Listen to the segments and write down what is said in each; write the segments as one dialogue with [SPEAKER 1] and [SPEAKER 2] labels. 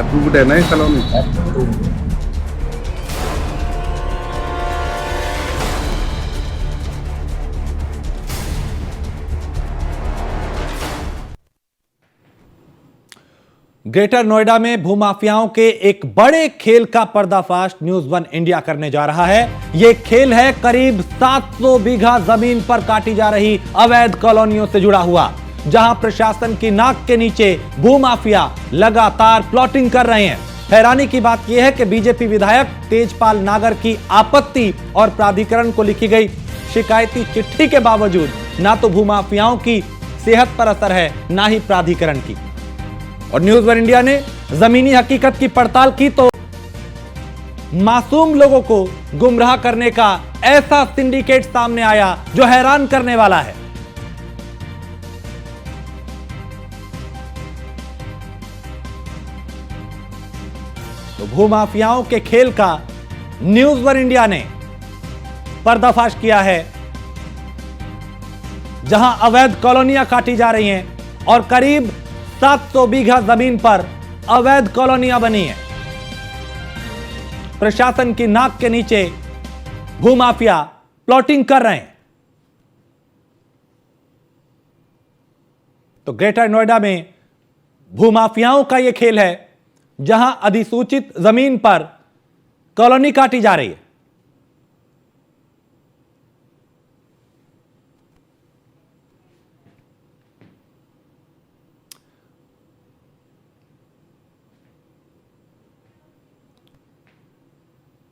[SPEAKER 1] Approved है ना ये कॉलोनी?
[SPEAKER 2] ग्रेटर नोएडा में भूमाफियाओं के एक बड़े खेल का पर्दाफाश न्यूज वन इंडिया करने जा रहा है। यह खेल है करीब 700 बीघा जमीन पर काटी जा रही अवैध कॉलोनियों से जुड़ा हुआ, जहां प्रशासन की नाक के नीचे भूमाफिया लगातार प्लॉटिंग कर रहे हैं। हैरानी की बात यह है कि बीजेपी विधायक तेजपाल नागर की आपत्ति और प्राधिकरण को लिखी गई शिकायती चिट्ठी के बावजूद ना तो भूमाफियाओं की सेहत पर असर है, ना ही प्राधिकरण की। और न्यूज वन इंडिया ने जमीनी हकीकत की पड़ताल की तो मासूम लोगों को गुमराह करने का ऐसा सिंडिकेट सामने आया जो हैरान करने वाला है। तो भूमाफियाओं के खेल का न्यूज वन इंडिया ने पर्दाफाश किया है, जहां अवैध कॉलोनियां काटी जा रही हैं और करीब 700 बीघा जमीन पर अवैध कॉलोनियां बनी हैं। प्रशासन की नाक के नीचे भूमाफिया प्लॉटिंग कर रहे हैं। तो ग्रेटर नोएडा में भूमाफियाओं का यह खेल है, जहां अधिसूचित जमीन पर कॉलोनी काटी जा रही है।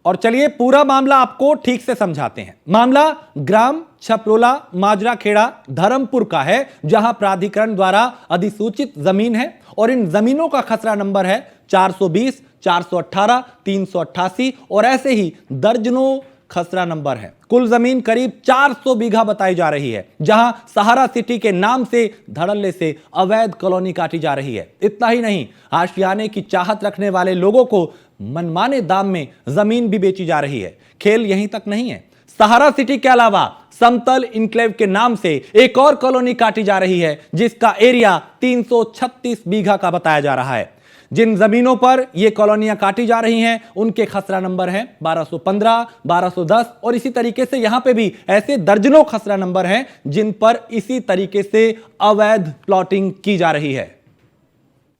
[SPEAKER 2] और चलिए पूरा मामला आपको ठीक से समझाते हैं। मामला ग्राम छपरोला माजरा खेड़ा धर्मपुर का है, जहां प्राधिकरण द्वारा अधिसूचित जमीन है और इन जमीनों का खसरा नंबर है 420, 418, 388 और ऐसे ही दर्जनों खसरा नंबर है। कुल जमीन करीब 400 बीघा बताई जा रही है, जहां सहारा सिटी के नाम से धड़ल्ले से अवैध कॉलोनी काटी जा रही है। इतना ही नहीं, आशियाने की चाहत रखने वाले लोगों को मनमाने दाम में जमीन भी बेची जा रही है। खेल यहीं तक नहीं है, सहारा सिटी के अलावा समतल इनक्लेव के नाम से एक और कॉलोनी काटी जा रही है, जिसका एरिया 336 बीघा का बताया जा रहा है। जिन जमीनों पर यह कॉलोनियां काटी जा रही हैं, उनके खसरा नंबर है 1215, 1210 और इसी तरीके से यहां पे भी ऐसे दर्जनों खसरा नंबर हैं जिन पर इसी तरीके से अवैध प्लॉटिंग की जा रही है।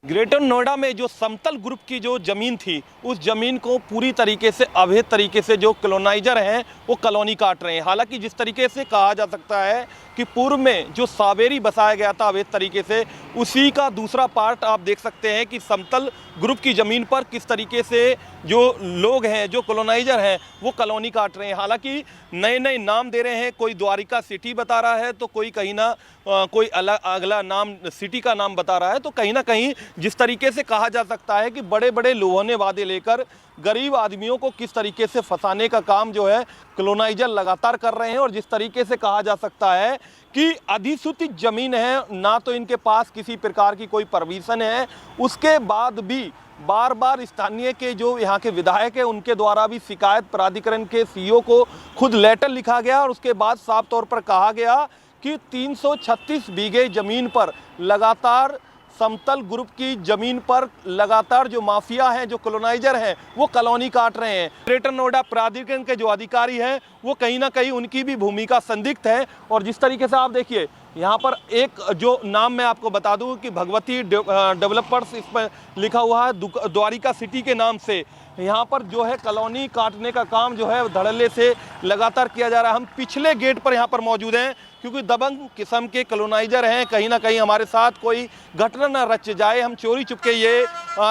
[SPEAKER 3] ग्रेटर नोएडा में जो समतल ग्रुप की जो ज़मीन थी, उस ज़मीन को पूरी तरीके से अवैध तरीके से जो कॉलोनाइजर हैं वो कॉलोनी काट रहे हैं। हालांकि जिस तरीके से कहा जा सकता है कि पूर्व में जो सावेरी बसाया गया था अवैध तरीके से, उसी का दूसरा पार्ट आप देख सकते हैं कि समतल ग्रुप की ज़मीन पर किस तरीके से जो लोग हैं, जो कॉलोनाइजर हैं, वो कॉलोनी काट रहे हैं। हालांकि नए नए नाम दे रहे हैं, कोई द्वारिका सिटी बता रहा है तो कोई कहीं ना कोई अलग अगला नाम सिटी का नाम बता रहा है। तो कहीं ना कहीं जिस तरीके से कहा जा सकता है कि बड़े बड़े लोभनीय वादे लेकर गरीब आदमियों को किस तरीके से फंसाने का काम जो है कॉलोनाइजर लगातार कर रहे हैं। और जिस तरीके से कहा जा सकता है कि अधिसूचित ज़मीन है, ना तो इनके पास किसी प्रकार की कोई परमिशन है, उसके बाद भी बार बार स्थानीय के जो यहाँ के विधायक हैं उनके द्वारा भी शिकायत प्राधिकरण के सीईओ को खुद लेटर लिखा गया और उसके बाद साफ तौर पर कहा गया कि 336 बीघे ज़मीन पर लगातार समतल ग्रुप की ज़मीन पर लगातार जो माफिया हैं, जो कॉलोनाइजर हैं, वो कॉलोनी काट रहे हैं। ग्रेटर नोएडा प्राधिकरण के जो अधिकारी हैं वो कहीं ना कहीं उनकी भी भूमिका संदिग्ध है। और जिस तरीके से आप देखिए यहाँ पर एक जो नाम मैं आपको बता दूं कि भगवती डेवलपर्स इस पर लिखा हुआ है द्वारिका सिटी के नाम से। यहाँ पर जो है कॉलोनी काटने का काम जो है धड़ल्ले से लगातार किया जा रहा है। हम पिछले गेट पर यहाँ पर मौजूद हैं क्योंकि दबंग किस्म के कॉलोनाइजर हैं, कहीं ना कहीं हमारे साथ कोई घटना न रच जाए, हम चोरी चुपके ये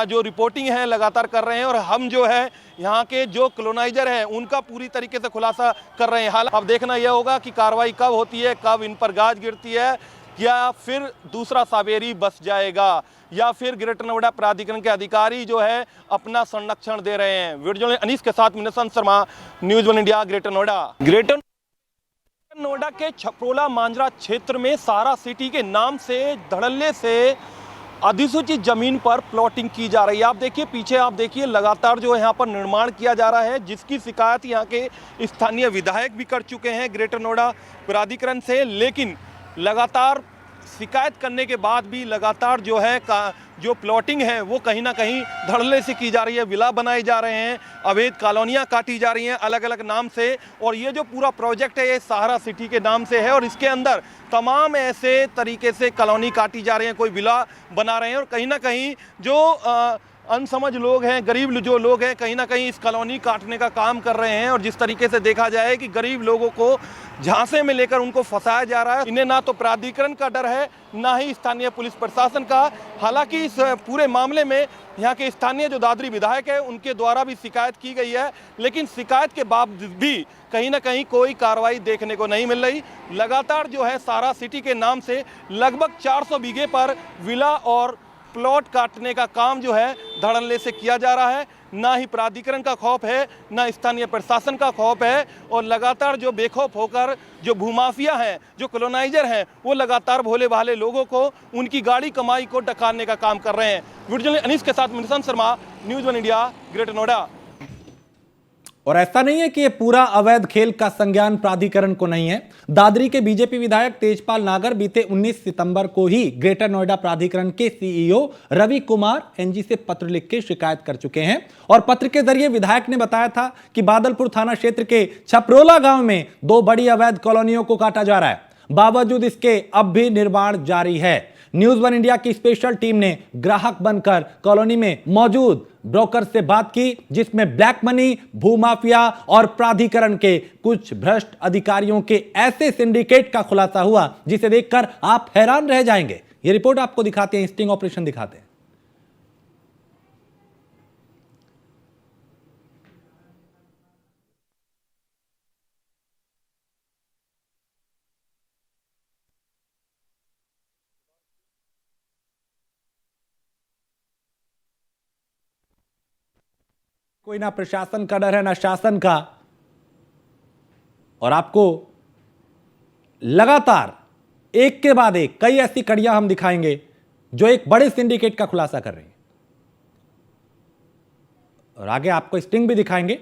[SPEAKER 3] जो रिपोर्टिंग है लगातार कर रहे हैं और हम जो है यहाँ के जो कॉलोनाइजर हैं उनका पूरी तरीके से खुलासा कर रहे हैं। हाल अब देखना यह होगा कि कार्रवाई कब होती है, कब इन पर गाज गिरती है, या फिर दूसरा सावेरी बस जाएगा, या फिर ग्रेटर नोएडा प्राधिकरण के अधिकारी जो है अपना संरक्षण दे रहे हैं। वीडियो अनीस के साथ मिनसन Sharma, news one India, Greater Noida. Greater Noida के छपरोला मांजरा क्षेत्र में सहारा सिटी के नाम से धड़ल्ले से अधिसूचित जमीन पर प्लॉटिंग की जा रही है। आप देखिए पीछे, आप देखिए लगातार जो यहाँ पर निर्माण किया जा रहा है, जिसकी शिकायत यहाँ के स्थानीय विधायक भी कर चुके हैं ग्रेटर नोएडा प्राधिकरण से, लेकिन लगातार शिकायत करने के बाद भी लगातार जो है जो प्लॉटिंग है वो कहीं ना कहीं धड़ल्ले से की जा रही है, विला बनाए जा रहे हैं, अवैध कॉलोनियाँ काटी जा रही हैं अलग अलग नाम से। और ये जो पूरा प्रोजेक्ट है ये सहारा सिटी के नाम से है और इसके अंदर तमाम ऐसे तरीके से कॉलोनी काटी जा रही हैं, कोई विला बना रहे हैं और कहीं ना कहीं जो अनसमझ लोग हैं, गरीब जो लोग हैं, कहीं ना कहीं इस कॉलोनी काटने का काम कर रहे हैं। और जिस तरीके से देखा जाए कि गरीब लोगों को झांसे में लेकर उनको फंसाया जा रहा है, इन्हें ना तो प्राधिकरण का डर है ना ही स्थानीय पुलिस प्रशासन का। हालांकि इस पूरे मामले में यहाँ के स्थानीय जो दादरी विधायक है उनके द्वारा भी शिकायत की गई है, लेकिन शिकायत के बावजूद भी कहीं ना कहीं कोई कार्रवाई देखने को नहीं मिल रही। लगातार जो है सहारा सिटी के नाम से लगभग 400 बीघे पर विला और प्लॉट काटने का काम जो है धड़ल्ले से किया जा रहा है। ना ही प्राधिकरण का खौफ है, ना स्थानीय प्रशासन का खौफ है और लगातार जो बेखौफ होकर जो भूमाफिया हैं, जो कॉलोनाइजर हैं, वो लगातार भोले भाले लोगों को उनकी गाड़ी कमाई को डकारने का काम कर रहे हैं। वीडियो अनीस के साथ Nishant Sharma, news 1 India, Greater Noida.
[SPEAKER 2] और ऐसा नहीं है कि ये पूरा अवैध खेल का संज्ञान प्राधिकरण को नहीं है। दादरी के बीजेपी विधायक तेजपाल नागर बीते 19 सितंबर को ही ग्रेटर नोएडा प्राधिकरण के सीईओ रवि कुमार एनजी से पत्र लिख के शिकायत कर चुके हैं और पत्र के जरिए विधायक ने बताया था कि बादलपुर थाना क्षेत्र के छपरोला गांव में 2 बड़ी अवैध कॉलोनियों को काटा जा रहा है। बावजूद इसके अब भी निर्माण जारी है। न्यूज़ 1 इंडिया की स्पेशल टीम ने ग्राहक बनकर कॉलोनी में मौजूद ब्रोकर से बात की, जिसमें ब्लैक मनी, भूमाफिया और प्राधिकरण के कुछ भ्रष्ट अधिकारियों के ऐसे सिंडिकेट का खुलासा हुआ जिसे देखकर आप हैरान रह जाएंगे। यह रिपोर्ट आपको दिखाते हैं, स्टिंग ऑपरेशन दिखाते हैं। कोई ना प्रशासन का डर है ना शासन का, और आपको लगातार एक के बाद एक कई ऐसी कड़ियां हम दिखाएंगे जो एक बड़े सिंडिकेट का खुलासा कर रही हैं और आगे आपको स्टिंग भी दिखाएंगे।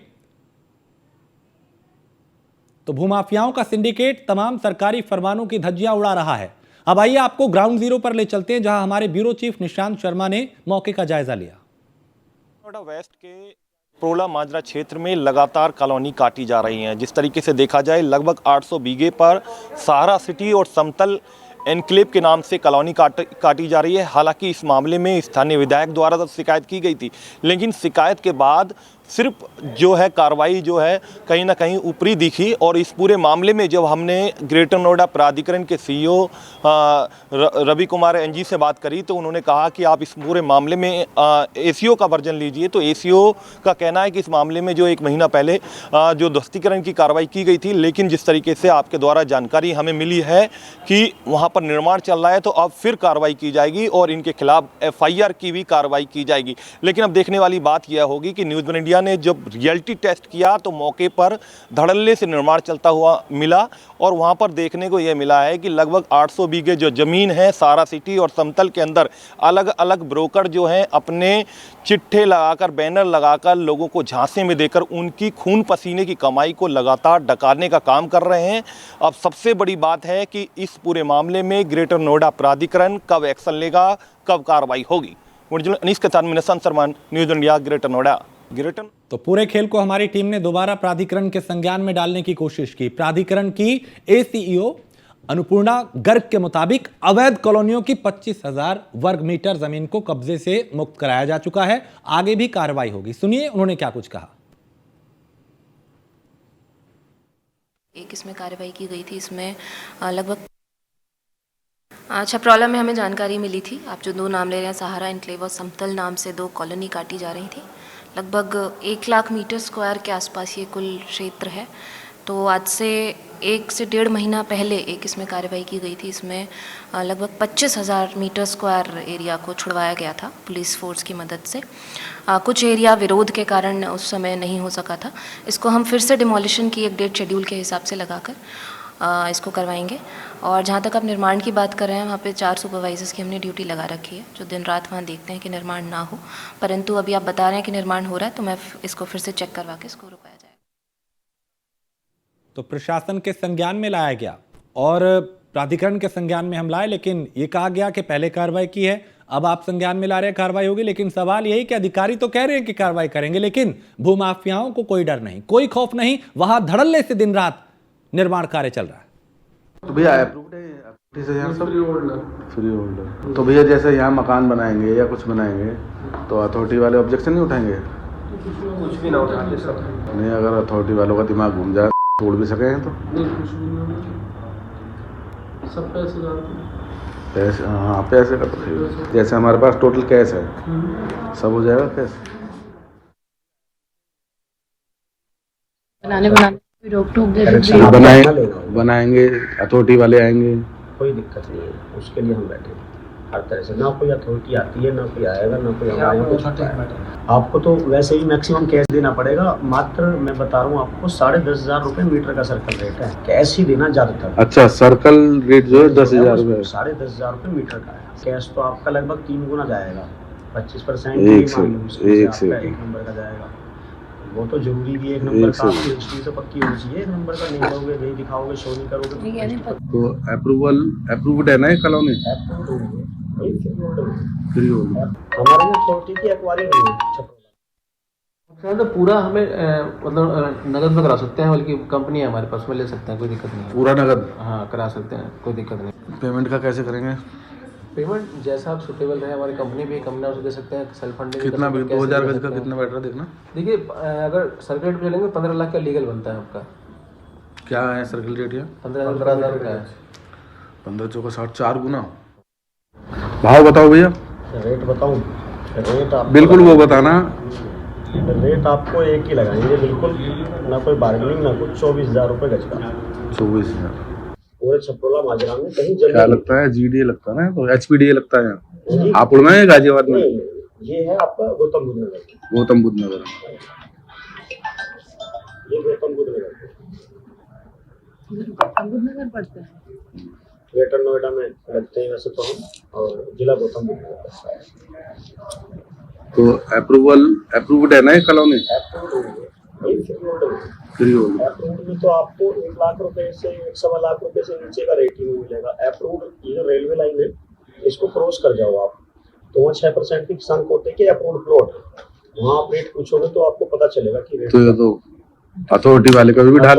[SPEAKER 2] तो भूमाफियाओं का सिंडिकेट तमाम सरकारी फरमानों की धज्जियां उड़ा रहा है। अब आइए आपको ग्राउंड जीरो पर ले चलते हैं, जहां हमारे ब्यूरो चीफ निशांत शर्मा ने मौके का जायजा लिया।
[SPEAKER 3] नोएडा वेस्ट के प्रोला माजरा क्षेत्र में लगातार कॉलोनी काटी जा रही हैं। जिस तरीके से देखा जाए लगभग 800 बीघे पर सहारा सिटी और समतल एनक्लेव के नाम से कॉलोनी काटी जा रही है। हालांकि इस मामले में स्थानीय विधायक द्वारा तो शिकायत की गई थी, लेकिन शिकायत के बाद सिर्फ जो है कार्रवाई जो है कहीं ना कहीं ऊपरी दिखी। और इस पूरे मामले में जब हमने ग्रेटर नोएडा प्राधिकरण के सीईओ रवि कुमार एनजी से बात करी तो उन्होंने कहा कि आप इस पूरे मामले में एसीओ का वर्जन लीजिए। तो एसीओ का कहना है कि इस मामले में जो 1 महीना पहले जो ध्वस्तीकरण की कार्रवाई की गई थी, लेकिन जिस तरीके से आपके द्वारा जानकारी हमें मिली है कि वहाँ पर निर्माण चल रहा है, तो अब फिर कार्रवाई की जाएगी और इनके खिलाफ FIR की भी कार्रवाई की जाएगी। लेकिन अब देखने वाली बात यह होगी कि न्यूज़ 1 इंडिया ने जब रियलिटी टेस्ट किया तो मौके पर धड़ल्ले से निर्माण चलता हुआ मिला और वहां पर देखने को यह मिला है कि लगभग 800 बीघे जो जमीन है सहारा सिटी और समतल के अंदर अलग अलग ब्रोकर जो हैं अपने चिट्ठे लगाकर, बैनर लगाकर लोगों को झांसे में देकर उनकी खून पसीने की कमाई को लगातार डकारने का काम कर रहे हैं। अब सबसे बड़ी बात है कि इस पूरे मामले में ग्रेटर नोएडा प्राधिकरण कब एक्शन लेगा, कब कार्रवाई होगी। अनीस के साथ Nishant Sharma, news India, Greater Noida.
[SPEAKER 2] तो पूरे खेल को हमारी टीम ने दोबारा प्राधिकरण के संज्ञान में डालने की कोशिश की। प्राधिकरण की एसीईओ अनुपूर्णा गर्ग के मुताबिक अवैध कॉलोनियों की 25,000 वर्ग मीटर जमीन को कब्जे से मुक्त कराया जा चुका है। आगे भी कार्रवाई होगी। सुनिए उन्होंने क्या कुछ कहा।
[SPEAKER 1] एक इसमें कार्रवाई की गई थी, इसमें लगभग छपरौला में हमें जानकारी मिली थी। आप जो 2 नाम ले रहे हैं, सहारा एनक्लेव और समतल नाम से 2 कॉलोनी काटी जा रही थी। लगभग 1 लाख मीटर स्क्वायर के आसपास ये कुल क्षेत्र है। तो आज से 1 से 1.5 महीना पहले एक इसमें कार्रवाई की गई थी। इसमें लगभग 25,000 मीटर स्क्वायर एरिया को छुड़वाया गया था पुलिस फोर्स की मदद से। कुछ एरिया विरोध के कारण उस समय नहीं हो सका था। इसको हम फिर से डिमोलिशन की एक डेट शेड्यूल के हिसाब से लगाकर इसको करवाएंगे। और जहाँ तक आप निर्माण की बात कर रहे हैं, वहाँ पे 4 सुपरवाइजर्स की हमने ड्यूटी लगा रखी है जो दिन रात वहाँ देखते हैं कि निर्माण ना हो। परंतु अभी आप बता रहे हैं कि निर्माण हो रहा है, तो मैं इसको फिर से चेक करवा के इसको रुकाया जाएगा।
[SPEAKER 2] तो प्रशासन के संज्ञान में लाया गया और प्राधिकरण के संज्ञान में हम लाए, लेकिन ये कहा गया कि पहले कार्रवाई की है, अब आप संज्ञान में ला रहे हैं कार्रवाई होगी। लेकिन सवाल यही कि अधिकारी तो कह रहे हैं कि कार्रवाई करेंगे, लेकिन भूमाफियाओं को कोई डर नहीं, कोई खौफ नहीं, वहां धड़ल्ले से दिन रात निर्माण कार्य चल रहा है।
[SPEAKER 4] तो भैया अप्रूव्ड है 30,000 सब फ्री होल्डर। तो भैया जैसे यहाँ मकान बनाएंगे या कुछ बनाएंगे तो अथॉरिटी वाले ऑब्जेक्शन नहीं उठाएंगे?
[SPEAKER 5] कुछ भी ना उठाते सब।
[SPEAKER 4] नहीं, अगर अथॉरिटी वालों का दिमाग घूम जाए तोड़ भी सकें तो
[SPEAKER 5] नहीं, कुछ भी नहीं होता। सब पैसे डालते हैं।
[SPEAKER 4] पैसे, हाँ पैसे का तो फिर जैसे हमारे पास टोटल कैश है, सब हो जाएगा कैश।
[SPEAKER 6] बनाने कोई रोक टोक दे
[SPEAKER 4] बनाएंगे अथॉरिटी वाले आएंगे,
[SPEAKER 7] कोई दिक्कत नहीं है, उसके लिए हम बैठे हैं हर तरह से। ना कोई अथॉरिटी आती है, ना कोई आएगा, ना कोई हमारे यहाँ कुछ होता है। आपको तो वैसे ही मैक्सिमम कैश देना पड़ेगा। मात्र मैं बता रहा हूँ आपको 10,500 रुपये मीटर का सर्कल रेट है, कैश ही देना ज़्यादातर।
[SPEAKER 4] अच्छा, सर्कल रेट जो है 10,000 रुपये,
[SPEAKER 7] 10,500 रुपये मीटर का है। कैश तो आपका लगभग 3 गुना जाएगा, 25%
[SPEAKER 4] एक
[SPEAKER 7] नंबर का जाएगा। वो तो जरूरी भी, एक नंबर का आपकी हिस्ट्री तो पक्की होनी चाहिए। एक नंबर का नहीं करोगे, नहीं दिखाओगे, शो नहीं करोगे
[SPEAKER 4] तो अप्रूव्ड है ना ये कॉलोनी? फ्री होगी।
[SPEAKER 7] हमारे यहाँ अथॉरिटी की एक्वायरी नहीं है।
[SPEAKER 5] तो पूरा हमें मतलब नगद में करा सकते हैं, बल्कि कंपनी है हमारे पास में ले सकते हैं, कोई दिक्कत नहीं है।
[SPEAKER 4] पूरा नगद?
[SPEAKER 5] हाँ, करा सकते हैं, कोई दिक्कत नहीं।
[SPEAKER 4] पेमेंट का कैसे करेंगे?
[SPEAKER 5] पेमेंट जैसा आप सुटेबल रहे, हमारी कंपनी भी कम उसे दे सकते हैं, सेल्फ फंडिंग।
[SPEAKER 4] कितना 2000 गज का कितना बैठ रहा है देखना?
[SPEAKER 5] देखिए, अगर सर्किट पे चलेंगे 15 लाख का लीगल बनता है आपका।
[SPEAKER 4] क्या है सर्किल रेट? या
[SPEAKER 5] 15,000 का है।
[SPEAKER 4] 15 चौका 60, 4 गुना। भाव बताओ भैया।
[SPEAKER 7] रेट बताऊं? रेट आप
[SPEAKER 4] बिल्कुल वो बताना।
[SPEAKER 7] रेट आपको एक ही लगाएंगे, बिल्कुल ना कोई बार्गेनिंग ना कुछ। 24,000 रुपये गज का।
[SPEAKER 4] 24,000
[SPEAKER 7] पूरे छपरोला माजरा में कहीं
[SPEAKER 4] क्या
[SPEAKER 7] जमीन
[SPEAKER 4] लगता है? GDA लगता है ना, तो HPDA लगता है यहाँ।
[SPEAKER 7] जी।
[SPEAKER 4] हापुड़ में है, गाजियाबाद में?
[SPEAKER 7] नहीं, ये है आपका गौतम बुद्ध नगर।
[SPEAKER 4] गौतम बुद्ध नगर।
[SPEAKER 7] ये गौतम बुद्ध नगर
[SPEAKER 6] नगर पड़ता है।
[SPEAKER 7] ग्रेटर नोएडा में लगते हैं वैसे तो हम, और जिला गौतम बुद्ध नगर पड़ता है।
[SPEAKER 4] तो अप्रूव्ड है ना ये कॉलोनी? फ्री होगी।
[SPEAKER 7] अप्रूव्ड में तो आपको 1 लाख रुपए से 1.25 लाख रुपए से नीचे का रेट ही नहीं मिलेगा। अप्रूव्ड ये जो रेलवे लाइन है, इसको क्रॉस कर जाओ आप तो वहाँ 6% की किसान कोटे के अप्रूव्ड प्लॉट, वहाँ आप रेट पूछोगे तो आपको पता चलेगा कि रेट।
[SPEAKER 4] तो ये तो अथॉरिटी वाले कभी भी ढा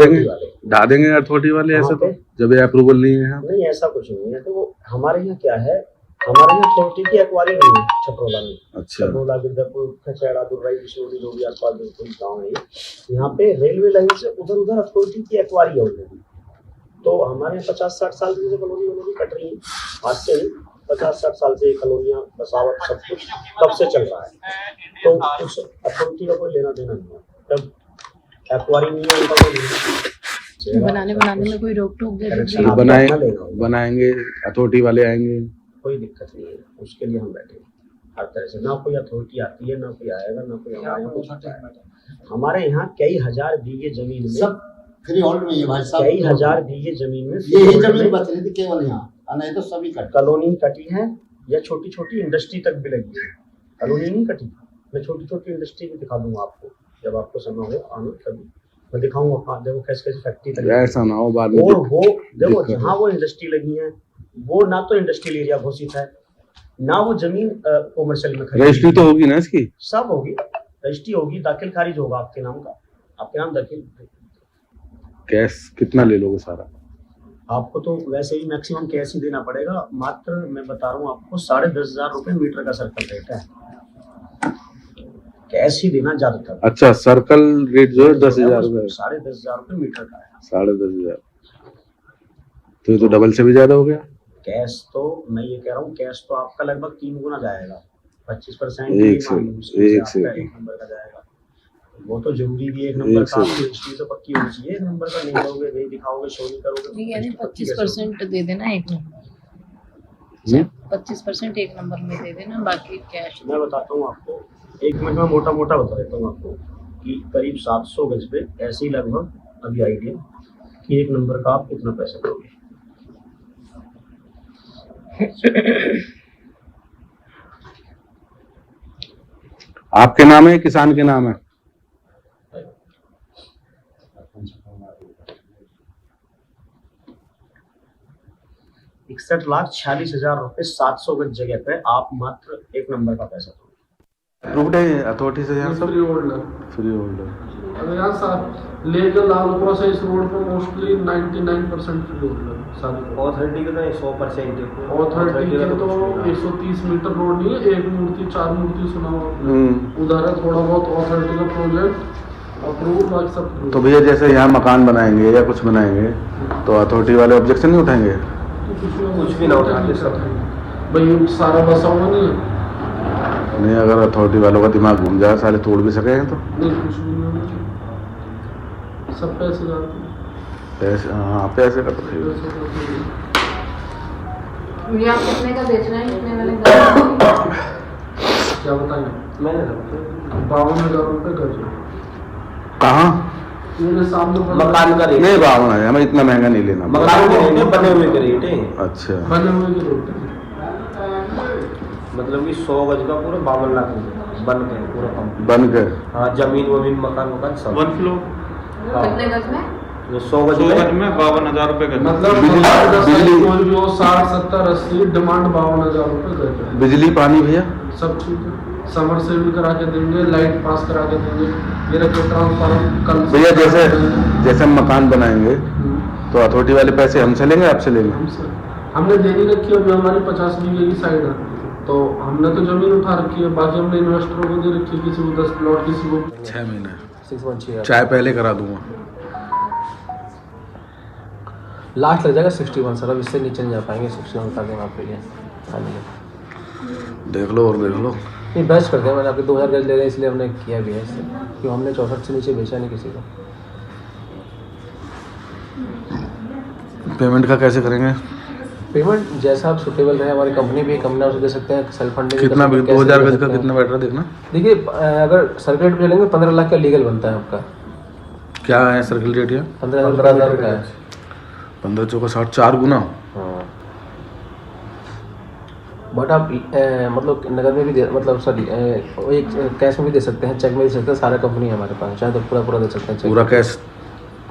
[SPEAKER 4] देंगे अथॉरिटी वाले ऐसे, तो जब ये अप्रूवल नहीं है।
[SPEAKER 7] नहीं, ऐसा कुछ नहीं है। तो हमारे यहाँ क्या है, हमारे यहाँ अथॉरिटी की एक्वायरी नहीं है छपरोला में।
[SPEAKER 4] अच्छा।
[SPEAKER 7] छपरोला, गिरधरपुर, खचैड़ा, दुर्राई, बिशनोरी, जो भी आसपास बिल्कुल गाँव है, यहाँ पे रेलवे लाइन से उधर उधर अथॉरिटी की एक्वायरी है ऑलरेडी। तो हमारे यहाँ 50-60 साल की जो कॉलोनी कट रही है, आज से नहीं, 50-60 साल से कॉलोनियाँ, बसावट, सब कुछ तब से चल रहा है। तो उस अथॉरिटी का कोई लेना देना नहीं है। तब एक्वायरी नहीं है, उनका कोई
[SPEAKER 6] बनाने में कोई रोक टोक दे
[SPEAKER 4] बनाएंगे अथॉरिटी वाले आएंगे,
[SPEAKER 7] कोई दिक्कत नहीं है, उसके लिए हम बैठे हैं हर तरह से। ना कोई अथॉरिटी आती है, ना कोई आएगा, ना कोई हमारे यहाँ कुछ होता है। हमारे यहाँ कई हजार बीघे जमीन में
[SPEAKER 8] सब फ्री होल्ड में है भाई साहब।
[SPEAKER 7] कई हजार बीघे जमीन में
[SPEAKER 8] यही जमीन बच रही थी केवल यहाँ, नहीं तो सभी कट।
[SPEAKER 7] कॉलोनी कटी है या छोटी छोटी इंडस्ट्री तक भी लगी है। कॉलोनी नहीं कटी, मैं छोटी छोटी इंडस्ट्री भी दिखा दूंगा आपको, जब आपको समय हो आना कभी मैं दिखाऊंगा। हाँ, देखो कैसे कैसे फैक्ट्री
[SPEAKER 4] ऐसा ना हो बाद में।
[SPEAKER 7] और वो देखो जहाँ वो इंडस्ट्री लगी है, वो ना तो इंडस्ट्रियल एरिया घोषित है, ना वो जमीन कॉमर्शियल में खरीदी।
[SPEAKER 4] रजिस्ट्री तो होगी ना इसकी?
[SPEAKER 7] सब होगी, रजिस्ट्री होगी, दाखिल खारिज होगा आपके नाम का, आपके नाम दाखिल।
[SPEAKER 4] कैश कितना ले लोगे सारा?
[SPEAKER 7] आपको तो वैसे ही मैक्सिमम कैश ही देना पड़ेगा। मात्र मैं बता रहा हूँ आपको 10,500 रुपये मीटर का सर्कल रेट है, कैश ही देना ज्यादातर।
[SPEAKER 4] अच्छा, सर्कल रेट जो है 10,000 रुपये,
[SPEAKER 7] 10,500 रुपये मीटर का है।
[SPEAKER 4] 10,500, तो ये तो डबल से भी ज्यादा हो गया।
[SPEAKER 7] कैश तो मैं ये कह रहा हूँ, कैश तो आपका लगभग 3 गुना जाएगा, 25%
[SPEAKER 4] एक
[SPEAKER 7] नंबर का जाएगा। वो तो जरूरी भी, एक नंबर का आपकी हिस्ट्री तो पक्की होनी चाहिए। एक नंबर का नहीं करोगे, नहीं दिखाओगे, शो नहीं करोगे,
[SPEAKER 6] यानी 25% दे देना एक नंबर। 25% एक नंबर में दे देना, बाकी कैश।
[SPEAKER 7] मैं बताता हूँ आपको, 1 मिनट में मोटा मोटा बता देता हूँ आपको कि करीब 700 गज पे ऐसे ही लगभग अभी आइडिया कि एक नंबर का आप कितना पैसा दोगे।
[SPEAKER 4] आपके नाम है, किसान के नाम है?
[SPEAKER 7] 61,46,000 रुपए 700 गज जगह पे आप मात्र 1 नंबर का पैसा दो।
[SPEAKER 4] अप्रूव्ड है अथॉरिटी से यार सब?
[SPEAKER 9] Free holder.
[SPEAKER 4] Free holder.
[SPEAKER 9] अगर यहाँ साथ लेकर लाल क्रॉस है इस रोड पर मोस्टली 99% फ्री होल्डर सारी।
[SPEAKER 7] ऑथोरिटी के तो 100% है।
[SPEAKER 9] ऑथोरिटी के तो 130 मीटर रोड नहीं है, एक मूर्ति 4 मूर्ति सुना हुआ उधर है थोड़ा बहुत ऑथोरिटी का प्रोजेक्ट अप्रूव, बाकी सब।
[SPEAKER 4] तो भैया जैसे यहाँ मकान बनाएंगे या कुछ बनाएंगे तो अथॉरिटी वाले ऑब्जेक्शन नहीं उठाएंगे?
[SPEAKER 9] कुछ भी ना उठाते सब भाई, सारा बसा हुआ नहीं है।
[SPEAKER 4] नहीं, अगर अथॉरिटी वालों का दिमाग घूम जाए साले तोड़ भी सके हैं तो
[SPEAKER 9] नहीं, कुछ भी नहीं होना, सब पैसे जाते हैं।
[SPEAKER 4] पैसे, हाँ पैसे का तो
[SPEAKER 6] ये आप कितने का बेच रहे हैं, कितने वाले का?
[SPEAKER 9] क्या बताएं,
[SPEAKER 5] मैंने
[SPEAKER 9] 52,000 रुपये गज।
[SPEAKER 4] कहाँ?
[SPEAKER 9] मेरे सामने
[SPEAKER 5] मकान का रेट
[SPEAKER 4] नहीं 52 है, हमें इतना महंगा नहीं लेना।
[SPEAKER 5] मकान के रेट है, बने हुए के रेट है।
[SPEAKER 4] अच्छा,
[SPEAKER 9] बने हुए के रेट है।
[SPEAKER 5] मतलब कि 100 गज का पूरा 52 लाख रुपए बन गए पूरा कंप्लीट।
[SPEAKER 4] बन गए?
[SPEAKER 5] हाँ, जमीन वमीन मकान सब
[SPEAKER 10] 1 फ्लोर।
[SPEAKER 6] कितने गज में?
[SPEAKER 5] 100 गज में
[SPEAKER 10] 52,000 रुपए गज।
[SPEAKER 9] मतलब
[SPEAKER 4] बिजली
[SPEAKER 9] कोई भी हो 60, 70, 80 डिमांड 52,000 रुपये गज है।
[SPEAKER 4] बिजली पानी भैया
[SPEAKER 9] सब ठीक है, समर से भी करा के देंगे, लाइट पास करा के देंगे। ये रखो ट्रांसफार्मर कल
[SPEAKER 4] भैया जैसे हम मकान बनाएंगे तो अथॉरिटी वाले पैसे हमसे लेंगे आपसे लेंगे?
[SPEAKER 9] हमने देनी रखी है, अभी हमारी 50 बीघे की साइड है तो हमने तो जमीन उठा रखी है, बाकी हमने इन्वेस्टरों को दे रखी है, किसी को 10 प्लॉट, किसी को
[SPEAKER 4] 6 महीने।
[SPEAKER 5] 616
[SPEAKER 4] चाय पहले करा दूंगा।
[SPEAKER 5] लास्ट लग जाएगा 61 सर, अब इससे नीचे नहीं जा पाएंगे। 61 बता देंगे आपके लिए खाने में।
[SPEAKER 4] देख लो और देख लो।
[SPEAKER 5] नहीं, बेस्ट करते हैं, मैंने आपके 2000 गज ले रहे हैं इसलिए हमने किया भी है इससे, क्योंकि हमने 64 से नीचे बेचा नहीं किसी को।
[SPEAKER 4] पेमेंट का कैसे करेंगे?
[SPEAKER 5] पेमेंट जैसा आप सुटेबल रहे, हमारी कंपनी भी कम ना उसे दे सकते हैं, सेल्फ फंडिंग।
[SPEAKER 4] कितना 2000 गज का कितना बैठ रहा देखना?
[SPEAKER 5] देखिए, अगर सर्कुलेट पे चलेंगे 15 लाख का लीगल बनता है आपका।
[SPEAKER 4] क्या है सर्कल रेट? या
[SPEAKER 5] 15,000 का है।
[SPEAKER 4] 15 चौका 60, 4 गुना।
[SPEAKER 5] बट आप मतलब नगद में भी दे, मतलब सॉरी एक कैश में भी दे सकते हैं, चेक में भी दे सकते हैं, सारा कंपनी है हमारे पास, चाहे तो पूरा दे सकते हैं।
[SPEAKER 4] पूरा कैश?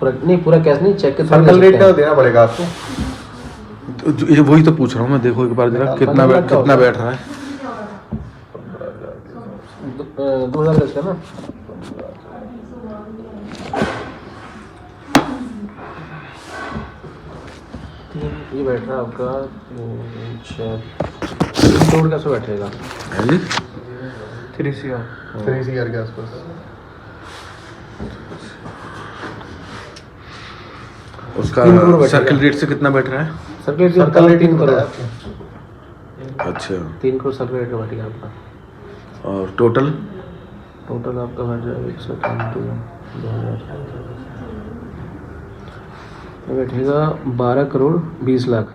[SPEAKER 5] पूरा कैश नहीं, चेक के
[SPEAKER 10] सर्कल रेट का देना पड़ेगा आपको।
[SPEAKER 4] तो ये वही तो पूछ रहा हूँ मैं, देखो एक बार जरा कितना बैठ रहा है।
[SPEAKER 5] 2000 गज का ना। ये बैठ रहा है आपका 3 करोड़ कैसे बैठेगा?
[SPEAKER 4] है जी
[SPEAKER 10] 3 CR के आसपास।
[SPEAKER 4] उसका सर्कल रेट से कितना बैठ रहा है?
[SPEAKER 5] Circle rate 3 crore.
[SPEAKER 4] अच्छा,
[SPEAKER 5] 3 करोड़ सर्कल रेट का बैठेगा आपका।
[SPEAKER 4] और टोटल
[SPEAKER 5] आपका बैठ जाएगा 120 बैठेगा 12 करोड़ 20 लाख।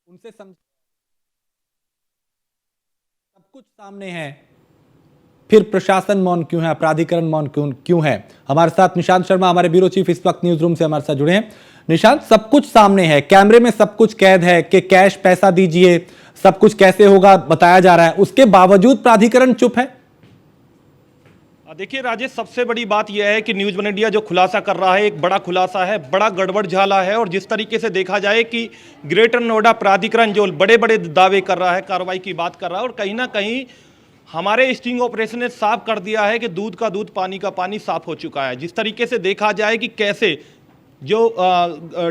[SPEAKER 2] उनसे सब कुछ सामने है, फिर प्रशासन मौन क्यों है, प्राधिकरण मौन क्यों है? हमारे साथ निशांत शर्मा, हमारे ब्यूरो चीफ, इस वक्त न्यूज रूम से हमारे साथ जुड़े हैं। निशांत, सब कुछ सामने है, कैमरे में सब कुछ कैद है कि कैश पैसा दीजिए, सब कुछ कैसे होगा बताया जा रहा है, उसके बावजूद प्राधिकरण चुप है।
[SPEAKER 3] देखिए राजेश, सबसे बड़ी बात यह है कि न्यूज़ वन इंडिया जो खुलासा कर रहा है, एक बड़ा खुलासा है, बड़ा गड़बड़ झाला है। और जिस तरीके से देखा जाए कि ग्रेटर नोएडा प्राधिकरण जो बड़े बड़े दावे कर रहा है, कार्रवाई की बात कर रहा है, और कहीं ना कहीं हमारे स्टिंग ऑपरेशन ने साफ कर दिया है कि दूध का दूध पानी का पानी साफ हो चुका है। जिस तरीके से देखा जाए कि कैसे जो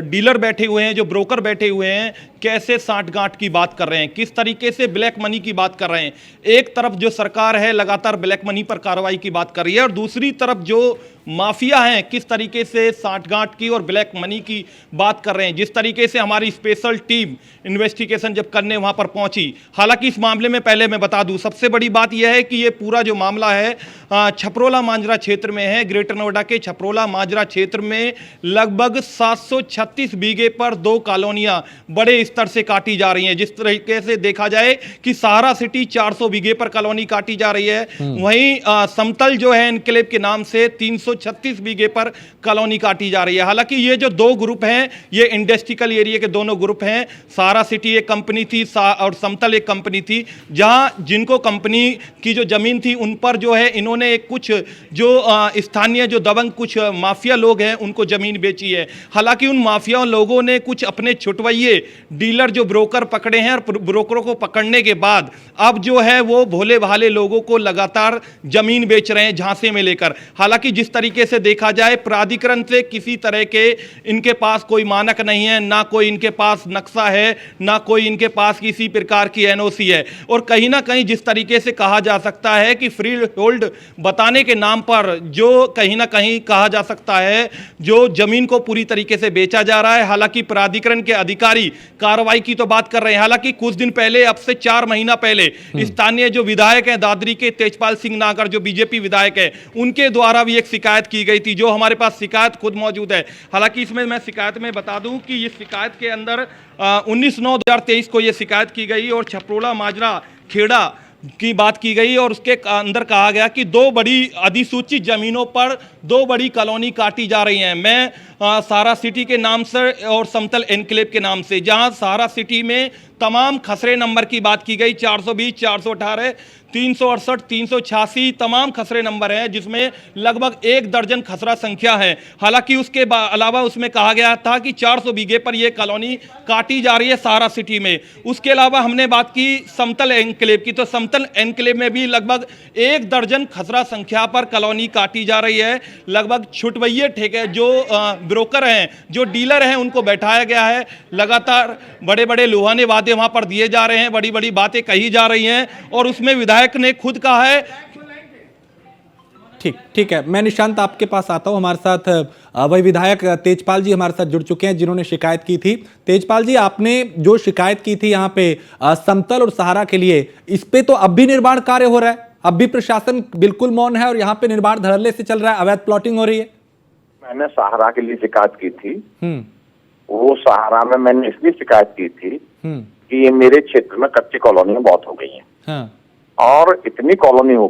[SPEAKER 3] डीलर बैठे हुए हैं, जो ब्रोकर बैठे हुए हैं, कैसे साठगांठ की बात कर रहे हैं, किस तरीके से ब्लैक मनी की बात कर रहे हैं। एक तरफ जो सरकार है लगातार ब्लैक मनी पर कार्रवाई की बात कर रही है, और दूसरी तरफ जो माफिया हैं किस तरीके से साठगांठ की और ब्लैक मनी की बात कर रहे हैं। जिस तरीके से हमारी स्पेशल टीम इन्वेस्टिगेशन जब करने वहां पर पहुंची, हालांकि इस मामले में पहले मैं बता दूं, सबसे बड़ी बात यह है कि ये पूरा जो मामला है छपरोला मांजरा क्षेत्र में है। ग्रेटर नोएडा के छपरोला मांजरा क्षेत्र में लगभग 736 बीघे पर 2 कॉलोनियां बड़े स्तर से काटी जा रही हैं। जिस तरीके से देखा जाए कि सहारा सिटी 400 बीघे पर कॉलोनी काटी जा रही है, वहीं समतल जो है एनक्लेव के नाम से 300 336 बीघे पर कॉलोनी काटी जा रही है। हालांकि ये जो दो ग्रुप हैं, ये इंडस्ट्रियल एरिया के दोनों ग्रुप हैं। सहारा सिटी एक कंपनी थी और समतल एक कंपनी थी, जहां जिनको कंपनी की जो जमीन थी उन पर जो है इन्होंने कुछ जो स्थानीय जो दबंग कुछ माफिया लोग हैं उनको जमीन बेची है। हालांकि उन माफिया लोगों ने कुछ अपने छुटवैये डीलर जो ब्रोकर पकड़े हैं और ब्रोकरों को पकड़ने के बाद अब जो है वो भोले भाले लोगों को लगातार जमीन बेच रहे हैं झांसे में लेकर। हालांकि जिस तरीके से देखा जाए, प्राधिकरण से किसी तरह के इनके पास कोई मानक नहीं है, ना कोई इनके पास नक्शा है, ना कोई इनके पास किसी प्रकार की एनओसी है। और कहीं ना कहीं जिस तरीके से कहा जा सकता है कि फ्री होल्ड बताने के नाम पर जो कहीं ना कहीं कहा जा सकता है जो जमीन को पूरी तरीके से बेचा जा रहा है। हालांकि प्राधिकरण के अधिकारी कार्रवाई की तो बात कर रहे हैं। हालांकि कुछ दिन पहले, अब से 4 महीना पहले, स्थानीय जो विधायक हैं दादरी के तेजपाल सिंह नागर, जो बीजेपी विधायक है, उनके द्वारा भी एक शिकायत की गई थी, जो हमारे पास शिकायत खुद मौजूद है। हालांकि इसमें मैं शिकायत में बता दूं कि इस शिकायत के अंदर 19/9/2023 को यह शिकायत की गई और छपरोला माजरा खेड़ा की बात की गई और उसके अंदर कहा गया कि 2 बड़ी अधिसूचित जमीनों पर 2 बड़ी कॉलोनी काटी जा रही हैं। मैं सहारा सिटी के नाम से और समतल एनक्लेव के नाम से, जहां सहारा सिटी में तमाम खसरे नंबर की बात की गई, 420, 418, 368, 386 तमाम खसरे नंबर हैं, जिसमें लगभग 1 दर्जन खसरा संख्या है। हालांकि उसके अलावा उसमें कहा गया था कि 400 बीघे पर यह कॉलोनी काटी जा रही है सहारा सिटी में। उसके अलावा हमने बात की समतल एनक्लेव की, तो समतल एनक्लेव में भी लगभग 1 दर्जन खसरा संख्या पर कॉलोनी काटी जा रही है। लगभग छुटवैये ठेके जो ब्रोकर हैं, जो डीलर हैं, उनको बैठाया गया है। लगातार बड़े बड़े लुभाने वादे वहां पर दिए जा रहे हैं, बड़ी बड़ी बातें कही जा रही हैं और उसमें विधायक ने खुद कहा है।
[SPEAKER 2] ठीक है, मैं निशांत आपके पास आता हूं। हमारे साथ वही विधायक तेजपाल जी हमारे साथ जुड़ चुके हैं जिन्होंने शिकायत की थी। तेजपाल जी, आपने जो शिकायत की थी यहाँ पे समतल और सहारा के लिए, इस पे तो अब भी निर्माण कार्य हो रहा है, अब भी प्रशासन बिल्कुल मौन है और यहाँ पे निर्माण धड़ल्ले से चल रहा है, अवैध प्लॉटिंग हो रही है।
[SPEAKER 11] मैंने सहारा के लिए शिकायत की थी। वो सहारा में मैंने इसलिए शिकायत की थी कि ये मेरे क्षेत्र में कच्ची कॉलोनियां बहुत हो गई हैं। और इतनी कॉलोनी हो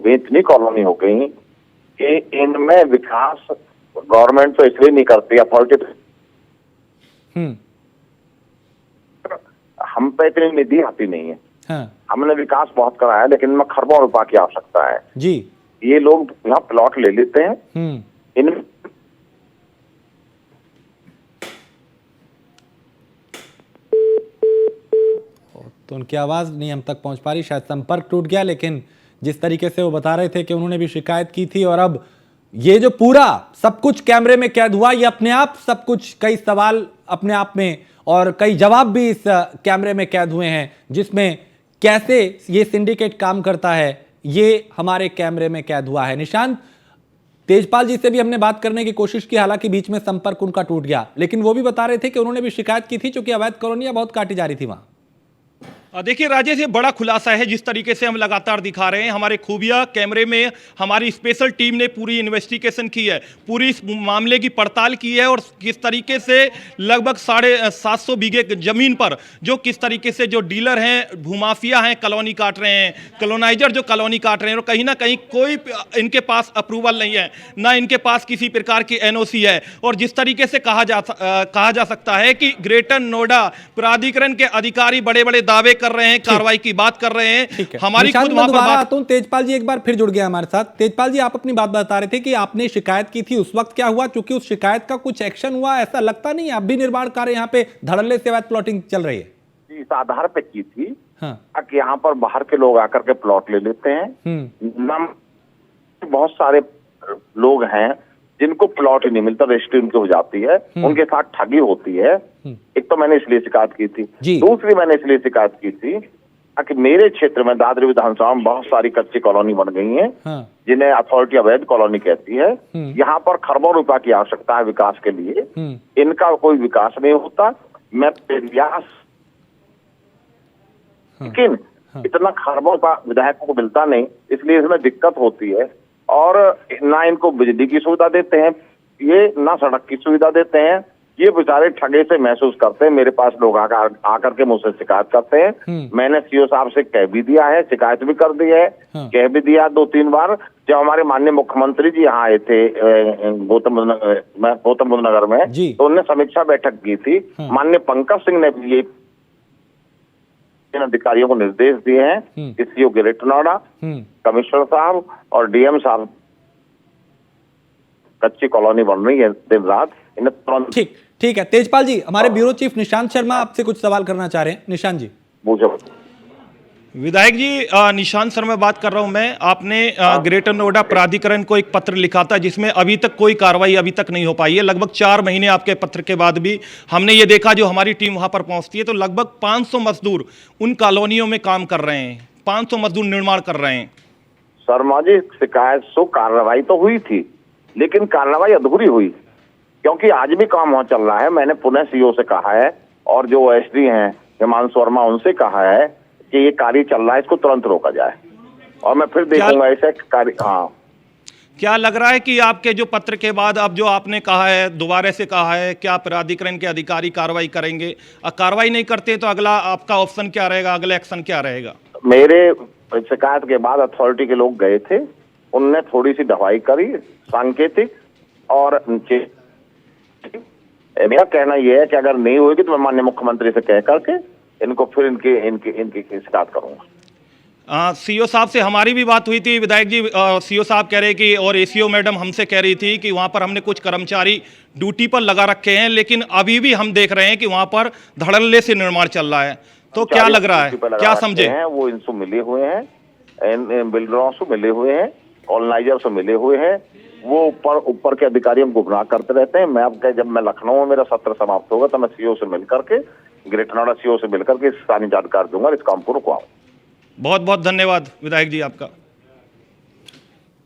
[SPEAKER 11] गई कि इनमें विकास गवर्नमेंट तो इसलिए नहीं करती, अथॉरिटी हम पे इतनी निधि आती नहीं है। हमने विकास बहुत कराया है, लेकिन इनमें खरबों रुपया की आवश्यकता है जी। ये लोग यहाँ प्लॉट ले लेते हैं, इन
[SPEAKER 2] तो उनकी आवाज़ नहीं हम तक पहुंच पा रही, शायद संपर्क टूट गया। लेकिन जिस तरीके से वो बता रहे थे कि उन्होंने भी शिकायत की थी और अब ये जो पूरा सब कुछ कैमरे में कैद हुआ, ये अपने आप सब कुछ, कई सवाल अपने आप में और कई जवाब भी इस कैमरे में कैद हुए हैं, जिसमें कैसे ये सिंडिकेट काम करता है ये हमारे कैमरे में कैद हुआ है। निशांत, तेजपाल जी से भी हमने बात करने की कोशिश की, हालांकि बीच में संपर्क उनका टूट गया, लेकिन वो भी बता रहे थे कि उन्होंने भी शिकायत की थी क्योंकि अवैध कॉलोनियां बहुत काटी जा रही थी वहां।
[SPEAKER 3] देखिए राजेश, ये बड़ा खुलासा है जिस तरीके से हम लगातार दिखा रहे हैं। हमारे खुफिया कैमरे में हमारी स्पेशल टीम ने पूरी इन्वेस्टिगेशन की है, पूरी इस मामले की पड़ताल की है और किस तरीके से लगभग 750 बीघे जमीन पर जो किस तरीके से जो डीलर हैं, भूमाफिया हैं, कॉलोनी काट रहे हैं, कॉलोनाइजर जो कॉलोनी काट रहे हैं, और कहीं ना कहीं कोई इनके पास अप्रूवल नहीं है, ना इनके पास किसी प्रकार की एनओसी है। और जिस तरीके से कहा जा सकता है कि ग्रेटर नोएडा प्राधिकरण के अधिकारी बड़े बड़े दावे कर रहे हैं, कार्रवाई की बात कर रहे हैं। हमारी खुद वहां पर बात।
[SPEAKER 2] आता हूं, तेजपाल जी एक बार फिर जुड़ गया हमारे साथ। तेजपाल जी, आप अपनी बात बता रहे थे कि आपने शिकायत की थी, उस वक्त क्या हुआ? क्योंकि उस शिकायत का कुछ एक्शन हुआ ऐसा लगता नहीं है, अब भी निर्माण कार्य यहाँ पे धड़ल्ले से अवैध प्लॉटिंग चल रही है।
[SPEAKER 11] इस आधार पे की थी कि यहाँ पर बाहर के लोग आकर के प्लॉट ले लेते हैं। बहुत सारे लोग हैं जिनको प्लॉट ही नहीं मिलता, रजिस्ट्री उनकी हो जाती है, उनके साथ ठगी होती है। एक तो मैंने इसलिए शिकायत की थी, दूसरी मैंने इसलिए शिकायत की थी कि मेरे क्षेत्र में दादरी विधानसभा में बहुत सारी कच्ची कॉलोनी बन गई हैं, जिन्हें अथॉरिटी अवैध कॉलोनी कहती है। यहाँ पर खरबों रुपया की आवश्यकता है विकास के लिए, इनका कोई विकास नहीं होता। मैं प्रयास, लेकिन इतना खरबों का विधायकों को मिलता नहीं, इसलिए इसमें दिक्कत होती है। और ना इनको बिजली की सुविधा देते हैं ये, ना सड़क की सुविधा देते हैं, ये बेचारे ठगे से महसूस करते हैं। मेरे पास लोग आकर के मुझसे शिकायत करते हैं। मैंने सीओ साहब से कह भी दिया है, शिकायत भी कर दी है, कह भी दिया 2-3 बार। जब हमारे माननीय मुख्यमंत्री जी यहाँ आए थे गौतम बुद्ध नगर में, तो उन्होंने समीक्षा बैठक की थी। माननीय पंकज सिंह ने भी ये अधिकारियों को निर्देश दिए हैं कि सीओ ग्रेटर नोएडा, कमिश्नर साहब और डीएम साहब, कच्ची कॉलोनी बन रही है दिन रात, इन्हें तुरंत।
[SPEAKER 2] ठीक है तेजपाल जी, हमारे ब्यूरो चीफ निशांत शर्मा आपसे कुछ सवाल करना चाह रहे हैं। निशांत जी।
[SPEAKER 11] पूछो।
[SPEAKER 3] विधायक जी, निशांत शर्मा बात कर रहा हूं मैं। आपने ग्रेटर नोएडा प्राधिकरण को एक पत्र लिखा था जिसमें अभी तक कोई कार्रवाई अभी तक नहीं हो पाई है। लगभग 4 महीने आपके पत्र के बाद भी हमने ये देखा, जो हमारी टीम वहां पर पहुंचती है तो लगभग 500 मजदूर उन कॉलोनियों में काम कर रहे हैं, 500 मजदूर निर्माण कर रहे हैं।
[SPEAKER 11] शर्मा जी, शिकायत सो कार्रवाई तो हुई थी, लेकिन कार्रवाई अधूरी हुई, क्योंकि आज भी काम वहां चल रहा है। मैंने पुनः सीओ से कहा है और जो एसडी हैं हिमांशु वर्मा, उनसे कहा है कि ये कार्य चल रहा है, इसको तुरंत रोका जाए। और मैं फिर देखूंगा ऐसे कार्य। हाँ,
[SPEAKER 3] क्या लग रहा है कि आपके जो पत्र के बाद अब जो आपने कहा है, दोबारा से कहा है, क्या प्राधिकरण के अधिकारी कार्रवाई करेंगे? कार्रवाई नहीं करते तो अगला आपका ऑप्शन क्या रहेगा, अगला एक्शन क्या रहेगा?
[SPEAKER 11] मेरे शिकायत के बाद अथॉरिटी के लोग गए थे, उनने थोड़ी सी दवाई करी सांकेतिक, और मेरा कहना यह है कि अगर नहीं होगी तो मैं माननीय मुख्यमंत्री से कह करके इनको फिर इनकी शिकायत करूंगा।
[SPEAKER 3] सीओ साहब से हमारी भी बात हुई थी विधायक जी। सीओ साहब कह रहे कि, और एसीओ मैडम हमसे कह रही थी कि वहां पर हमने कुछ कर्मचारी ड्यूटी पर लगा रखे हैं, लेकिन अभी भी हम देख रहे हैं कि वहां पर धड़ल्ले से निर्माण चल रहा है। तो क्या लग रहा है, क्या समझे?
[SPEAKER 11] वो इनसे मिले हुए हैं, इन बिल्डरों से मिले हुए हैं, कॉलोनाइजर से मिले हुए हैं। वो ऊपर के अधिकारियों को गुमराह करते रहते हैं। मैं अब जब मैं लखनऊ में मेरा सत्र समाप्त होगा तो मैं सीओ से मिलकर के, ग्रेटर नोएडा सीओ से मिलकर के सारी जानकारी दूंगा, इस काम को रुकवाऊं।
[SPEAKER 3] बहुत बहुत धन्यवाद विधायक जी आपका।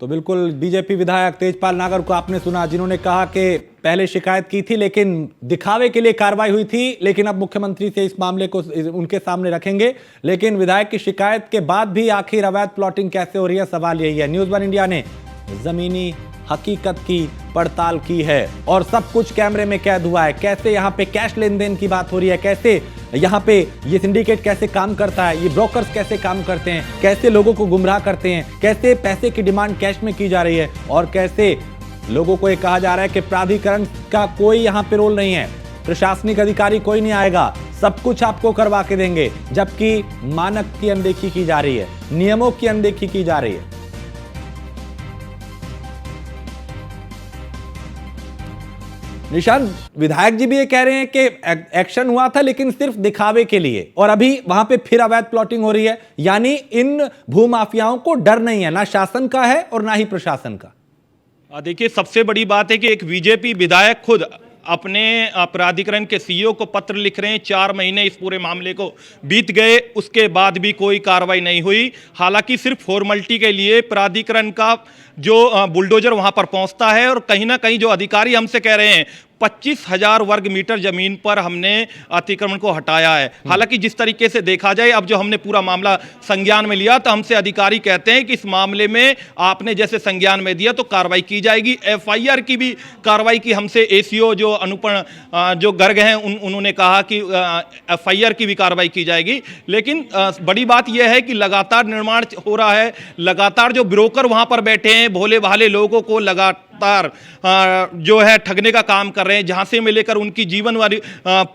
[SPEAKER 2] तो बिल्कुल बीजेपी विधायक तेजपाल नागर को आपने सुना, जिन्होंने कहा कि पहले शिकायत की थी लेकिन दिखावे के लिए कार्रवाई हुई थी, लेकिन अब मुख्यमंत्री से इस मामले को उनके सामने रखेंगे। लेकिन विधायक की शिकायत के बाद भी आखिर अवैध प्लॉटिंग कैसे हो रही है, सवाल यही है। न्यूज़ 1 इंडिया ने जमीनी हकीकत की पड़ताल की है और सब कुछ कैमरे में कैद हुआ है। कैसे यहाँ पे कैश लेन देन की बात हो रही है, कैसे यहाँ पे ये सिंडिकेट कैसे काम करता है, ये ब्रोकर्स कैसे काम करते हैं, कैसे लोगों को गुमराह करते हैं, कैसे पैसे की डिमांड कैश में की जा रही है, और कैसे लोगों को ये कहा जा रहा है कि प्राधिकरण का कोई यहाँ पे रोल नहीं है, प्रशासनिक अधिकारी कोई नहीं आएगा, सब कुछ आपको करवा के देंगे, जबकि मानक की अनदेखी की जा रही है, नियमों की अनदेखी की जा रही है। निशांत, विधायक जी भी ये कह रहे हैं कि एक्शन हुआ था लेकिन सिर्फ दिखावे के लिए, और अभी वहां पे फिर अवैध प्लॉटिंग हो रही है। यानी इन भूमाफियाओं को डर नहीं है, ना शासन का है और ना ही प्रशासन का।
[SPEAKER 3] देखिए, सबसे बड़ी बात है कि एक बीजेपी विधायक खुद अपने प्राधिकरण के सीईओ को पत्र लिख रहे हैं। 4 महीने इस पूरे मामले को बीत गए, उसके बाद भी कोई कार्रवाई नहीं हुई। हालांकि सिर्फ फॉर्मेलिटी के लिए प्राधिकरण का जो बुलडोजर वहां पर पहुंचता है, और कहीं ना कहीं जो अधिकारी हमसे कह रहे हैं 25,000 वर्ग मीटर जमीन पर हमने अतिक्रमण को हटाया है। हालांकि जिस तरीके से देखा जाए, अब जो हमने पूरा मामला संज्ञान में लिया तो हमसे अधिकारी कहते हैं कि इस मामले में आपने जैसे संज्ञान में दिया तो कार्रवाई की जाएगी। एफआईआर की भी कार्रवाई की हमसे एसीओ जो अनुपम जो गर्ग हैं उन्होंने कहा कि एफआईआर की भी कार्रवाई की जाएगी। लेकिन बड़ी बात यह है कि लगातार निर्माण हो रहा है, लगातार जो ब्रोकर वहां पर बैठे हैं भोले भाले लोगों को लगातार जो है ठगने का काम कर रहे हैं, जहां से लेकर उनकी जीवन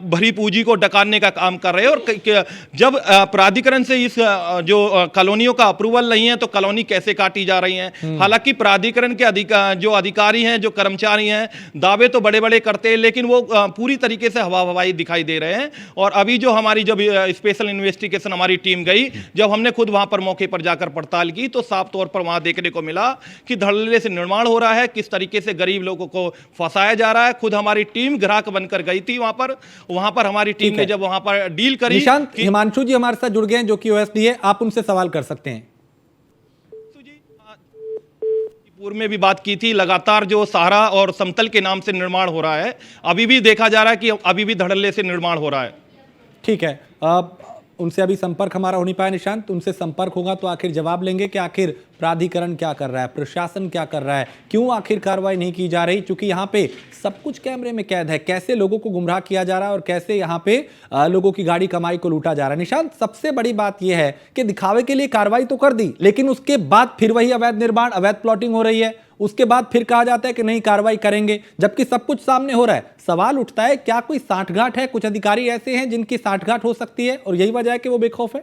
[SPEAKER 3] भरी पूंजी को डकाने का काम कर रहे हैं। और जब प्राधिकरण से इस जो कॉलोनियों का अप्रूवल नहीं है तो कॉलोनी कैसे काटी जा रही हैं। हालांकि प्राधिकरण के जो अधिकारी हैं, जो कर्मचारी हैं, दावे तो बड़े बड़े करते हैं लेकिन वो पूरी तरीके से हवा हवाई दिखाई दे रहे हैं। और अभी जो हमारी जब स्पेशल इन्वेस्टिगेशन हमारी टीम गई, जब हमने खुद वहां पर मौके पर जाकर पड़ताल की तो साफ तौर पर वहां देखने को मिला कि धड़ल्ले से निर्माण हो रहा है, किस तरीके से गरीब लोगों को फंसाया जा रहा है। खुद हमारी टीम ग्राहक बनकर गई थी वहां पर हमारी टीम ने जब वहां पर डील करी।
[SPEAKER 2] निशांत, हिमांशु जी हमारे साथ जुड़ गए हैं जो कि ओएसडी है, आप उनसे सवाल कर सकते हैं।
[SPEAKER 3] पूर्व में भी बात की थी, लगातार जो सहारा और समतल के नाम से निर्माण हो रहा है, अभी भी देखा जा रहा है कि अभी भी धड़ल्ले से निर्माण हो रहा है।
[SPEAKER 2] ठीक है, उनसे अभी संपर्क हमारा हो नहीं पाया निशांत, उनसे संपर्क होगा तो आखिर जवाब लेंगे कि आखिर प्राधिकरण क्या कर रहा है, प्रशासन क्या कर रहा है, क्यों आखिर कार्रवाई नहीं की जा रही? क्योंकि यहाँ पे सब कुछ कैमरे में कैद है, कैसे लोगों को गुमराह किया जा रहा है और कैसे यहाँ पे लोगों की गाड़ी कमाई को लूटा जा रहा है। निशांत, सबसे बड़ी बात यह है कि दिखावे के लिए कार्रवाई तो कर दी, लेकिन उसके बाद फिर वही अवैध निर्माण, अवैध प्लॉटिंग हो रही है। उसके बाद फिर कहा जाता है कि नहीं कार्रवाई करेंगे, जबकि सब कुछ सामने हो रहा है। सवाल उठता है, क्या कोई सांठगांठ है? कुछ अधिकारी ऐसे हैं जिनकी सांठगांठ हो सकती है और यही वजह है कि वो बेखौफ है।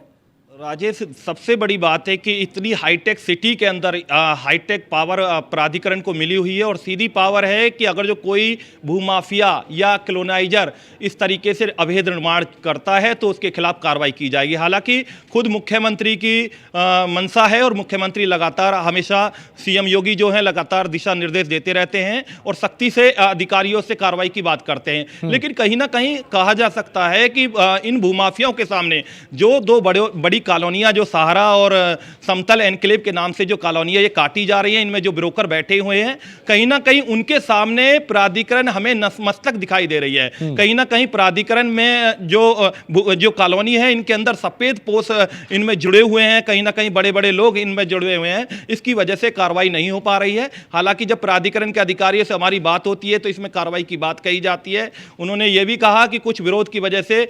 [SPEAKER 3] राजेश, सबसे बड़ी बात है कि इतनी हाईटेक सिटी के अंदर हाईटेक पावर प्राधिकरण को मिली हुई है और सीधी पावर है कि अगर जो कोई भूमाफिया या कॉलोनाइजर इस तरीके से अवैध निर्माण करता है तो उसके खिलाफ कार्रवाई की जाएगी। हालांकि खुद मुख्यमंत्री की मंशा है और मुख्यमंत्री लगातार हमेशा सीएम योगी जो है लगातार दिशा निर्देश देते रहते हैं और सख्ती से अधिकारियों से कार्रवाई की बात करते हैं। लेकिन कहीं ना कहीं कहा जा सकता है कि इन भूमाफियाओं के सामने जो दो बड़ी कॉलोनियां जो सहारा और समतल एनक्लेव के नाम से जो कॉलोनियां ये काटी जा रही हैं, इनमें जो ब्रोकर बैठे हुए हैं, कहीं ना कहीं उनके सामने प्राधिकरण हमें नतमस्तक दिखाई दे रही है। कहीं ना कहीं प्राधिकरण में जो कॉलोनी है इनके अंदर सफेद पोश इनमें जुड़े हुए हैं, कहीं ना कहीं बड़े बड़े लोग इनमें जुड़े हुए हैं। इसकी वजह से कार्रवाई नहीं हो पा रही है। हालांकि जब प्राधिकरण के अधिकारियों से हमारी बात होती है तो इसमें कार्रवाई की बात कही जाती है। उन्होंने ये भी कहा कि कुछ विरोध की वजह से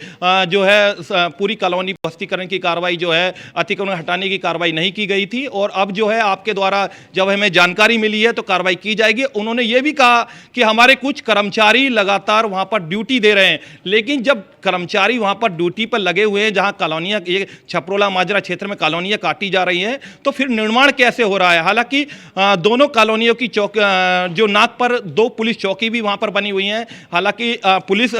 [SPEAKER 3] जो है पूरी कॉलोनी बस्तीकरण की कार्रवाई जो है अतिक्रमण हटाने की कार्रवाई नहीं की गई थी और अब जो है आपके द्वारा जब हमें जानकारी मिली है तो कार्रवाई की जाएगी। उन्होंने ये भी कहा कि हमारे कुछ कर्मचारी लगातार वहां पर ड्यूटी दे रहे हैं, लेकिन जब कर्मचारी वहां पर ड्यूटी पर लगे हुए हैं जहां कॉलोनियां, ये छपरोला माजरा क्षेत्र में कॉलोनियां काटी जा रही हैं, तो फिर निर्माण कैसे हो रहा है? हालांकि दोनों कॉलोनियों की जो नाक पर 2 पुलिस चौकी भी वहां पर बनी हुई हैं। हालांकि पुलिस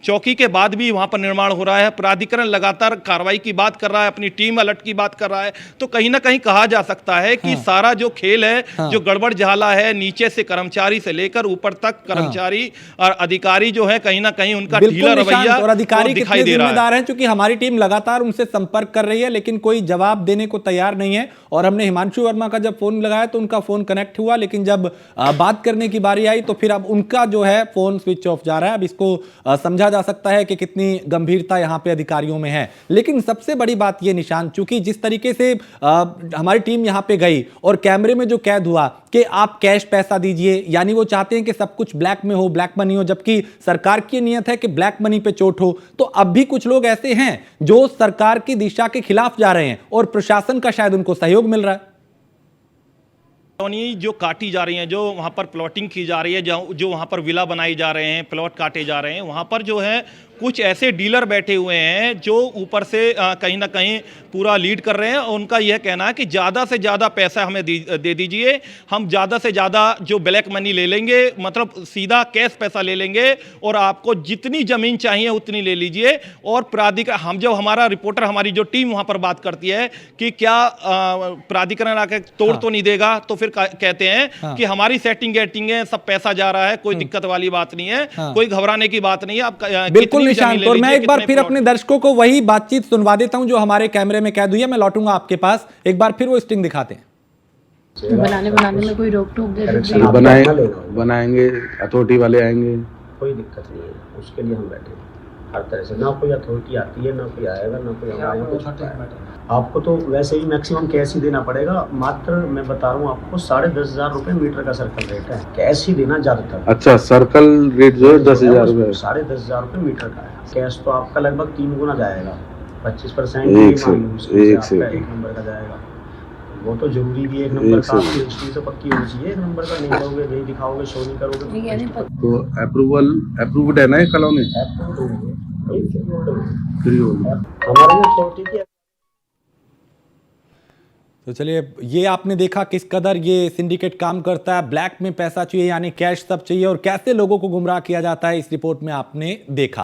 [SPEAKER 3] चौकी के बाद भी वहां पर निर्माण हो रहा है। प्राधिकरण लगातार कार्रवाई की बात कर रहा है, अपनी टीम अलर्ट की बात कर रहा है। तो कहीं ना कहीं कहा जा सकता है कि सारा जो खेल है, जो गड़बड़ झाला है, नीचे से कर्मचारी से लेकर ऊपर तक कर्मचारी और अधिकारी जो है कहीं ना कहीं उनका ढीला रवैया
[SPEAKER 2] और अधिकारी कितने जिम्मेदार हैं, क्योंकि हमारी टीम लगातार उनसे संपर्क कर रही है लेकिन कोई जवाब देने को तैयार नहीं है। और हमने हिमांशु वर्मा का जब फोन लगाया तो उनका फोन कनेक्ट हुआ, लेकिन जब बात करने की बारी आई तो फिर अब उनका जो है फोन स्विच ऑफ जा रहा है। अब इसको समझा जा सकता है कि कितनी गंभीरता यहां पे अधिकारियों में है। लेकिन सबसे बड़ी बात यह निशान, चूंकि जिस तरीके से हमारी टीम यहां पे गई और कैमरे में जो कैद हुआ कि आप कैश पैसा दीजिए, यानी वो चाहते हैं कि सब कुछ ब्लैक में हो, ब्लैक मनी हो, जबकि सरकार की नियत है कि ब्लैक मनी पे चोट हो। तो अब भी कुछ लोग ऐसे हैं जो सरकार की दिशा के खिलाफ जा रहे हैं और प्रशासन का शायद उनको सहयोग मिल रहा है।
[SPEAKER 3] कॉलोनी जो काटी जा रही हैं, जो वहाँ पर प्लॉटिंग की जा रही है, जो वहाँ पर विला बनाई जा रहे हैं, प्लॉट काटे जा रहे हैं, वहाँ पर जो है कुछ ऐसे डीलर बैठे हुए हैं जो ऊपर से कहीं ना कहीं पूरा लीड कर रहे हैं। और उनका यह कहना है कि ज़्यादा से ज़्यादा पैसा हमें दे दीजिए, हम ज़्यादा से ज़्यादा जो ब्लैक मनी ले लेंगे, मतलब सीधा कैश पैसा ले लेंगे और आपको जितनी ज़मीन चाहिए उतनी ले लीजिए। और प्राधिकरण, हम जब हमारा रिपोर्टर, हमारी जो टीम वहाँ पर बात करती है कि क्या प्राधिकरण आकर तोड़ तो नहीं देगा, तो फिर कहते हैं कि हमारी सेटिंग गेटिंग है, सब पैसा जा रहा है, कोई दिक्कत वाली बात नहीं है, कोई घबराने की बात नहीं है। आप
[SPEAKER 2] बिल्कुल निशांत, और मैं एक बार फिर अपने दर्शकों को वही बातचीत सुनवा देता हूं जो हमारे कैमरे में कैद हुई है। मैं लौटूंगा आपके पास, एक बार फिर वो स्टिंग दिखाते हैं।
[SPEAKER 6] बनाने में कोई रोक टोक
[SPEAKER 4] बनाएंगे, अथॉरिटी वाले आएंगे,
[SPEAKER 7] कोई दिक्कत नहीं है, उसके लिए हम बैठे हैं हर तरह से। ना कोई अथॉरिटी आती है, ना कोई आएगा, ना कोई हमारे यहाँ कुछ। आपको तो वैसे ही मैक्सिमम कैश ही देना पड़ेगा। मात्र मैं बता रहा हूँ आपको 10,500 रुपये मीटर का सर्कल रेट है, कैश ही देना ज्यादातर।
[SPEAKER 4] अच्छा, सर्कल रेट जो है 10,000 रुपये,
[SPEAKER 7] 10,500 रुपये मीटर का है। कैश तो आपका लगभग 3 गुना जाएगा, 25% एक नंबर का जाएगा। वो तो जरूरी भी, एक नंबर का आपकी हिस्ट्री तो पक्की होनी चाहिए। एक नंबर का नहीं करोगे, नहीं दिखाओगे, शो नहीं करोगे
[SPEAKER 4] तो अप्रूव्ड है ना ये कॉलोनी? फ्री होल्ड
[SPEAKER 7] हमारे अथॉरिटी की।
[SPEAKER 2] तो चलिए, ये आपने देखा किस कदर ये सिंडिकेट काम करता है। ब्लैक में पैसा चाहिए, यानी कैश सब चाहिए, और कैसे लोगों को गुमराह किया जाता है, इस रिपोर्ट में आपने देखा।